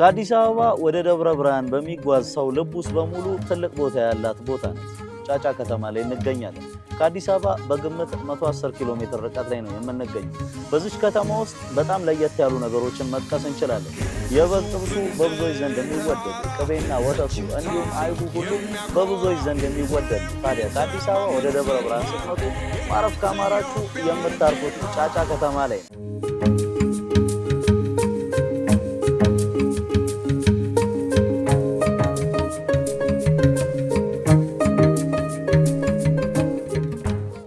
ከአዲስ አበባ ወደ ደብረ ብርሃን በሚጓዝ ሰው ልብ ውስጥ በሙሉ ትልቅ ቦታ ያላት ቦታ ነች። ጫጫ ከተማ ላይ እንገኛለን። ከአዲስ አበባ በግምት 110 ኪሎ ሜትር ርቀት ላይ ነው የምንገኘው። በዚህ ከተማ ውስጥ በጣም ለየት ያሉ ነገሮችን መጥቀስ እንችላለን። የበግ ጥብሱ በብዙዎች ዘንድ የሚወደድ፣ ቅቤና ወተቱ እንዲሁም አይቡ ሁሉ በብዙዎች ዘንድ የሚወደድ። ታዲያ ከአዲስ አበባ ወደ ደብረ ብርሃን ስትመጡ ማረፍ ካማራችሁ የምታርፉት ጫጫ ከተማ ላይ ነው።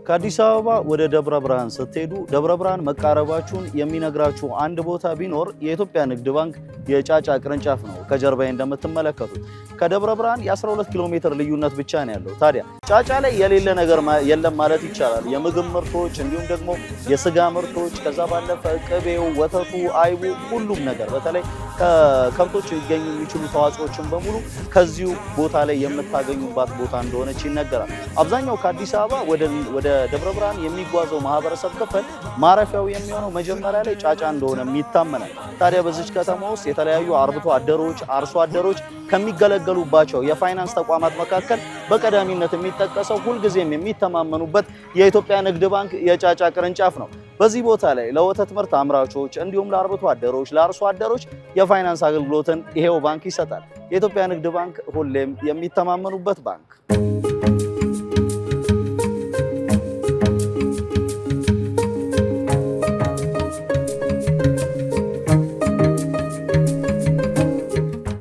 ከአዲስ አበባ ወደ ደብረ ብርሃን ስትሄዱ ደብረ ብርሃን መቃረባችሁን የሚነግራችሁ አንድ ቦታ ቢኖር የኢትዮጵያ ንግድ ባንክ የጫጫ ቅርንጫፍ ነው። ከጀርባዬ እንደምትመለከቱት ከደብረ ብርሃን የ12 ኪሎ ሜትር ልዩነት ብቻ ነው ያለው። ታዲያ ጫጫ ላይ የሌለ ነገር የለም ማለት ይቻላል። የምግብ ምርቶች እንዲሁም ደግሞ የስጋ ምርቶች፣ ከዛ ባለፈ ቅቤው፣ ወተቱ፣ አይቡ ሁሉም ነገር በተለይ ከከብቶች ሊገኙ የሚችሉ ተዋጽኦችን በሙሉ ከዚሁ ቦታ ላይ የምታገኙባት ቦታ እንደሆነች ይነገራል። አብዛኛው ከአዲስ አበባ ወደ ደብረ ብርሃን የሚጓዘው ማህበረሰብ ክፍል ማረፊያው የሚሆነው መጀመሪያ ላይ ጫጫ እንደሆነ ይታመናል። ታዲያ በዚች ከተማ ውስጥ የተለያዩ አርብቶ አደሮች፣ አርሶ አደሮች ከሚገለገሉባቸው የፋይናንስ ተቋማት መካከል በቀዳሚነት የሚጠቀሰው ሁልጊዜም የሚተማመኑበት የኢትዮጵያ ንግድ ባንክ የጫጫ ቅርንጫፍ ነው። በዚህ ቦታ ላይ ለወተት ምርት አምራቾች እንዲሁም ለአርብቶ አደሮች፣ ለአርሶ አደሮች የፋይናንስ አገልግሎትን ይሄው ባንክ ይሰጣል። የኢትዮጵያ ንግድ ባንክ ሁሌም የሚተማመኑበት ባንክ።